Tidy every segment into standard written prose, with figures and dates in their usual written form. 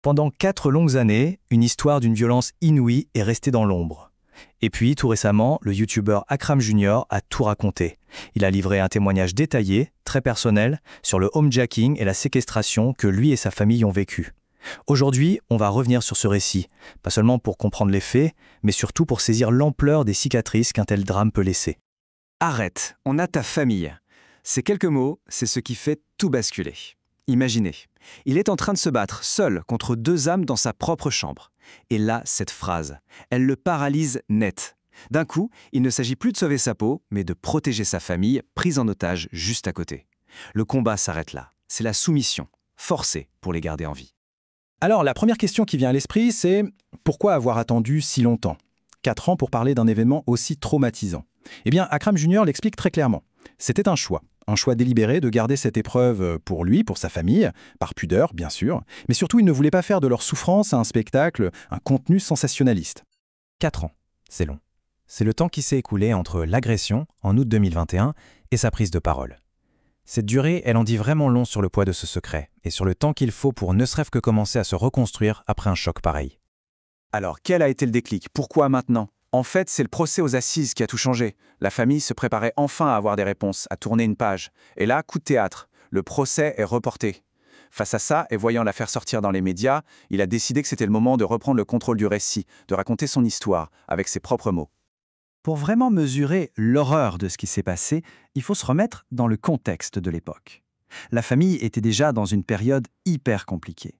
Pendant 4 longues années, une histoire d'une violence inouïe est restée dans l'ombre. Et puis, tout récemment, le youtubeur Akram Junior a tout raconté. Il a livré un témoignage détaillé, très personnel, sur le homejacking et la séquestration que lui et sa famille ont vécu. Aujourd'hui, on va revenir sur ce récit, pas seulement pour comprendre les faits, mais surtout pour saisir l'ampleur des cicatrices qu'un tel drame peut laisser. Arrête, on a ta famille. Ces quelques mots, c'est ce qui fait tout basculer. Imaginez, il est en train de se battre seul contre 2 âmes dans sa propre chambre. Et là, cette phrase, elle le paralyse net. D'un coup, il ne s'agit plus de sauver sa peau, mais de protéger sa famille, prise en otage juste à côté. Le combat s'arrête là. C'est la soumission, forcée pour les garder en vie. Alors, la première question qui vient à l'esprit, c'est pourquoi avoir attendu si longtemps ? 4 ans pour parler d'un événement aussi traumatisant. Eh bien, Akram Junior l'explique très clairement. C'était un choix délibéré de garder cette épreuve pour lui, pour sa famille, par pudeur, bien sûr, mais surtout, il ne voulait pas faire de leur souffrance un spectacle, un contenu sensationnaliste. 4 ans, c'est long. C'est le temps qui s'est écoulé entre l'agression, en août 2021, et sa prise de parole. Cette durée, elle en dit vraiment long sur le poids de ce secret, et sur le temps qu'il faut pour ne serait-ce que commencer à se reconstruire après un choc pareil. Alors, quel a été le déclic? Pourquoi maintenant? En fait, c'est le procès aux assises qui a tout changé. La famille se préparait enfin à avoir des réponses, à tourner une page. Et là, coup de théâtre, le procès est reporté. Face à ça, et voyant l'affaire sortir dans les médias, il a décidé que c'était le moment de reprendre le contrôle du récit, de raconter son histoire, avec ses propres mots. Pour vraiment mesurer l'horreur de ce qui s'est passé, il faut se remettre dans le contexte de l'époque. La famille était déjà dans une période hyper compliquée.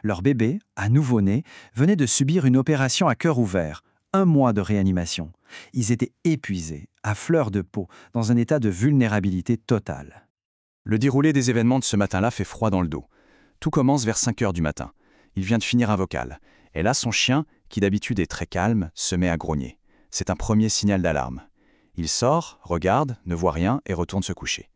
Leur bébé, à nouveau-né, venait de subir une opération à cœur ouvert, 1 mois de réanimation. Ils étaient épuisés, à fleur de peau, dans un état de vulnérabilité totale. Le déroulé des événements de ce matin-là fait froid dans le dos. Tout commence vers 5 heures du matin. Il vient de finir un vocal. Et là, son chien, qui d'habitude est très calme, se met à grogner. C'est un premier signal d'alarme. Il sort, regarde, ne voit rien et retourne se coucher.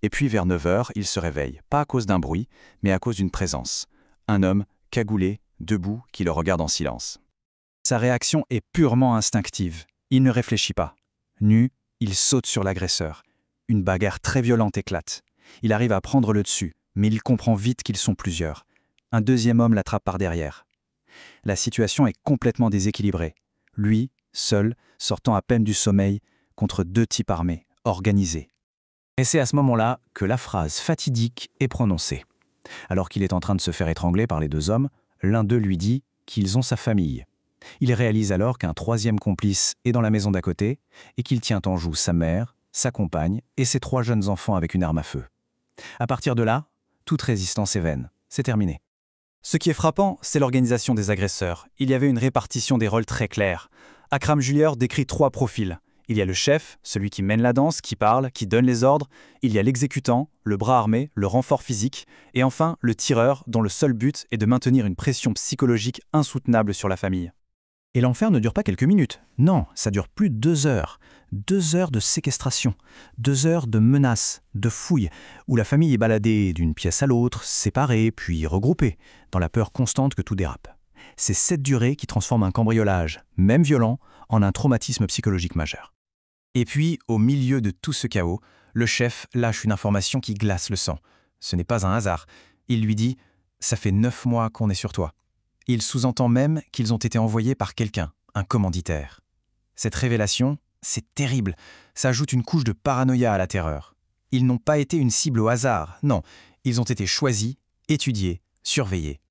Et puis vers 9 heures, il se réveille, pas à cause d'un bruit, mais à cause d'une présence. Un homme, cagoulé, debout, qui le regarde en silence. Sa réaction est purement instinctive. Il ne réfléchit pas. Nu, il saute sur l'agresseur. Une bagarre très violente éclate. Il arrive à prendre le dessus, mais il comprend vite qu'ils sont plusieurs. Un deuxième homme l'attrape par derrière. La situation est complètement déséquilibrée. Lui, seul, sortant à peine du sommeil, contre 2 types armés, organisés. Et c'est à ce moment-là que la phrase fatidique est prononcée. Alors qu'il est en train de se faire étrangler par les 2 hommes, l'un d'eux lui dit qu'ils ont sa famille. Il réalise alors qu'un 3e complice est dans la maison d'à côté et qu'il tient en joue sa mère, sa compagne et ses 3 jeunes enfants avec une arme à feu. À partir de là, toute résistance est vaine. C'est terminé. Ce qui est frappant, c'est l'organisation des agresseurs. Il y avait une répartition des rôles très claire. Akram Junior décrit 3 profils. Il y a le chef, celui qui mène la danse, qui parle, qui donne les ordres. Il y a l'exécutant, le bras armé, le renfort physique. Et enfin, le tireur, dont le seul but est de maintenir une pression psychologique insoutenable sur la famille. Et l'enfer ne dure pas quelques minutes. Non, ça dure plus de 2 heures. 2 heures de séquestration, 2 heures de menaces, de fouilles, où la famille est baladée d'une pièce à l'autre, séparée, puis regroupée, dans la peur constante que tout dérape. C'est cette durée qui transforme un cambriolage, même violent, en un traumatisme psychologique majeur. Et puis, au milieu de tout ce chaos, le chef lâche une information qui glace le sang. Ce n'est pas un hasard. Il lui dit « Ça fait 9 mois qu'on est sur toi ». Il sous-entend même qu'ils ont été envoyés par quelqu'un, un commanditaire. Cette révélation, c'est terrible. Ça ajoute une couche de paranoïa à la terreur. Ils n'ont pas été une cible au hasard, non. Ils ont été choisis, étudiés, surveillés.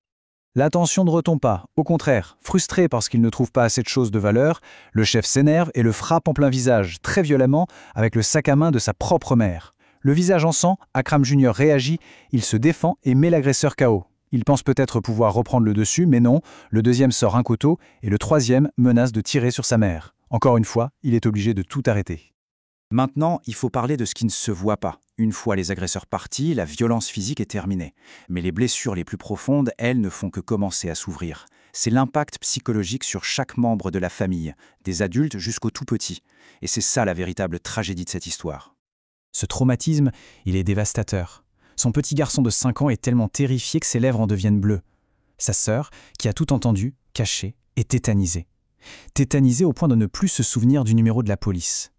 L'attention ne retombe pas. Au contraire, frustré parce qu'il ne trouve pas assez de choses de valeur, le chef s'énerve et le frappe en plein visage, très violemment, avec le sac à main de sa propre mère. Le visage en sang, Akram Junior réagit, il se défend et met l'agresseur KO. Il pense peut-être pouvoir reprendre le dessus, mais non, le 2e sort un couteau et le 3e menace de tirer sur sa mère. Encore une fois, il est obligé de tout arrêter. Maintenant, il faut parler de ce qui ne se voit pas. Une fois les agresseurs partis, la violence physique est terminée. Mais les blessures les plus profondes, elles, ne font que commencer à s'ouvrir. C'est l'impact psychologique sur chaque membre de la famille, des adultes jusqu'aux tout petits. Et c'est ça la véritable tragédie de cette histoire. Ce traumatisme, il est dévastateur. Son petit garçon de 5 ans est tellement terrifié que ses lèvres en deviennent bleues. Sa sœur, qui a tout entendu, cachée, est tétanisée. Tétanisée au point de ne plus se souvenir du numéro de la police.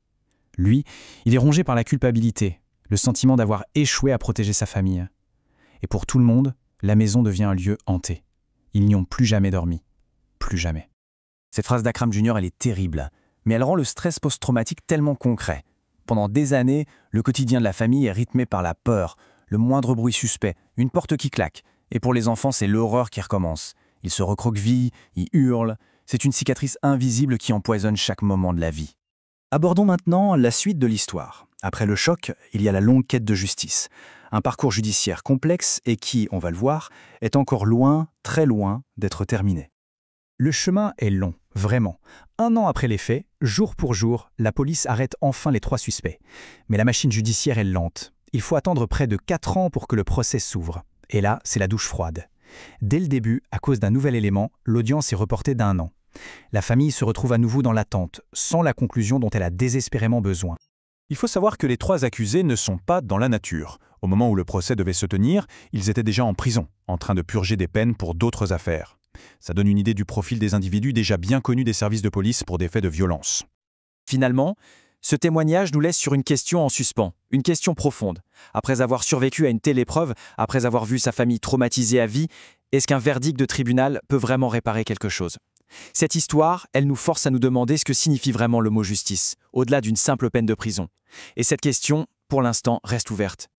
Lui, il est rongé par la culpabilité, le sentiment d'avoir échoué à protéger sa famille. Et pour tout le monde, la maison devient un lieu hanté. Ils n'y ont plus jamais dormi. Plus jamais. Cette phrase d'Akram Jr., elle est terrible, mais elle rend le stress post-traumatique tellement concret. Pendant des années, le quotidien de la famille est rythmé par la peur, le moindre bruit suspect, une porte qui claque. Et pour les enfants, c'est l'horreur qui recommence. Ils se recroquevillent, ils hurlent. C'est une cicatrice invisible qui empoisonne chaque moment de la vie. Abordons maintenant la suite de l'histoire. Après le choc, il y a la longue quête de justice. Un parcours judiciaire complexe et qui, on va le voir, est encore loin, très loin, d'être terminé. Le chemin est long, vraiment. 1 an après les faits, jour pour jour, la police arrête enfin les 3 suspects. Mais la machine judiciaire est lente. Il faut attendre près de 4 ans pour que le procès s'ouvre. Et là, c'est la douche froide. Dès le début, à cause d'un nouvel élément, l'audience est reportée d'1 an. La famille se retrouve à nouveau dans l'attente, sans la conclusion dont elle a désespérément besoin. Il faut savoir que les 3 accusés ne sont pas dans la nature. Au moment où le procès devait se tenir, ils étaient déjà en prison, en train de purger des peines pour d'autres affaires. Ça donne une idée du profil des individus déjà bien connus des services de police pour des faits de violence. Finalement, ce témoignage nous laisse sur une question en suspens, une question profonde. Après avoir survécu à une telle épreuve, après avoir vu sa famille traumatisée à vie, est-ce qu'un verdict de tribunal peut vraiment réparer quelque chose ? Cette histoire, elle nous force à nous demander ce que signifie vraiment le mot justice, au-delà d'une simple peine de prison. Et cette question, pour l'instant, reste ouverte.